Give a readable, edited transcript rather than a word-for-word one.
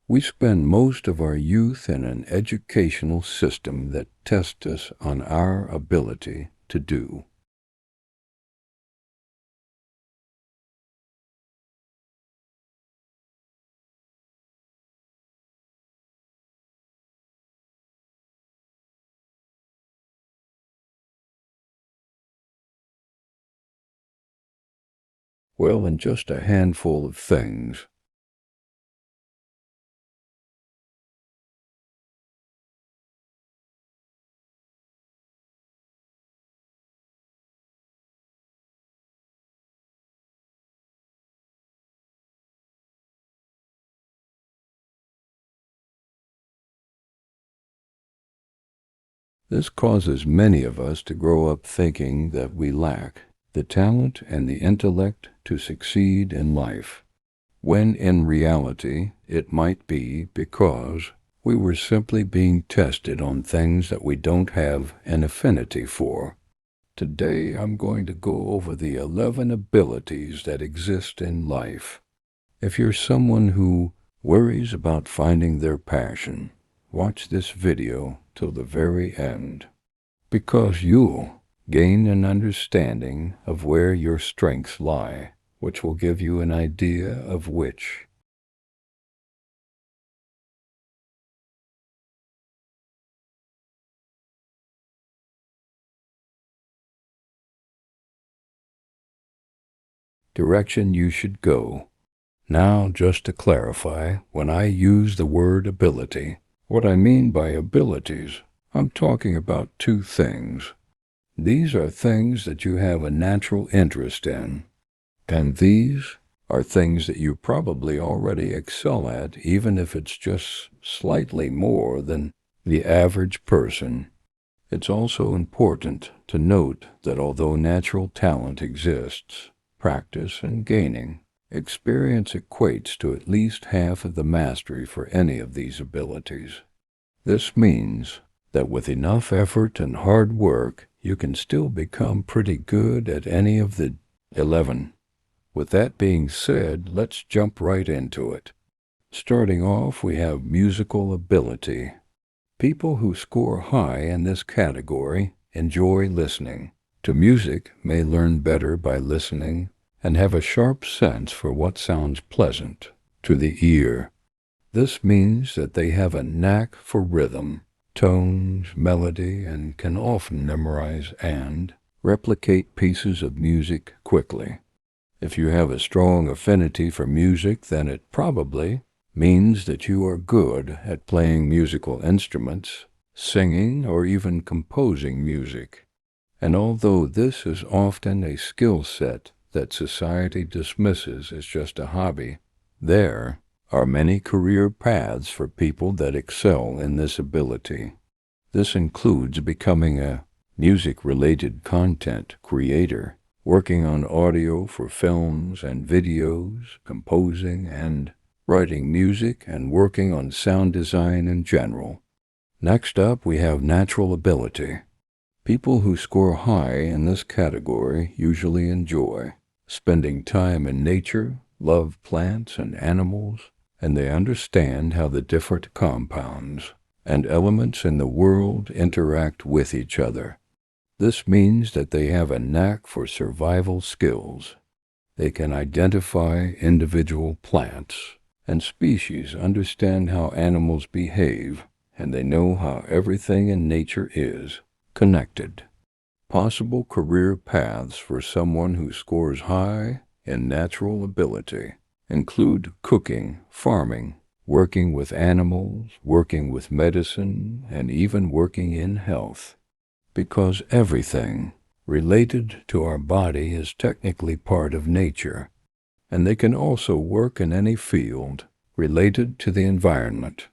We spend most of our youth in an educational system that tests us on our ability to do. Well, in just a handful of things. This causes many of us to grow up thinking that we lack the talent and the intellect to succeed in life, when in reality it might be because we were simply being tested on things that we don't have an affinity for. Today I'm going to go over the 11 abilities that exist in life. If you're someone who worries about finding their passion, watch this video till the very end, because you'll gain an understanding of where your strengths lie, which will give you an idea of which. Direction you should go. Now, just to clarify, when I use the word ability, what I mean by abilities, I'm talking about two things. These are things that you have a natural interest in, and these are things that you probably already excel at, even if it's just slightly more than the average person. It's also important to note that although natural talent exists, practice and gaining experience equates to at least half of the mastery for any of these abilities. This means that with enough effort and hard work, you can still become pretty good at any of the 11. With that being said, let's jump right into it. Starting off, we have musical ability. People who score high in this category enjoy listening to music, may learn better by listening, and have a sharp sense for what sounds pleasant to the ear. This means that they have a knack for rhythm, tones, melody, and can often memorize and replicate pieces of music quickly. If you have a strong affinity for music, then it probably means that you are good at playing musical instruments, singing, or even composing music. And although this is often a skill set that society dismisses as just a hobby, there are many career paths for people that excel in this ability. This includes becoming a music-related content creator, working on audio for films and videos, composing and writing music, and working on sound design in general. Next up, we have natural ability. People who score high in this category usually enjoy spending time in nature, love plants and animals, and they understand how the different compounds and elements in the world interact with each other. This means that they have a knack for survival skills. They can identify individual plants and species, understand how animals behave, and they know how everything in nature is connected. Possible career paths for someone who scores high in natural ability include cooking, farming, working with animals, working with medicine, and even working in health. Because everything related to our body is technically part of nature, and they can also work in any field related to the environment.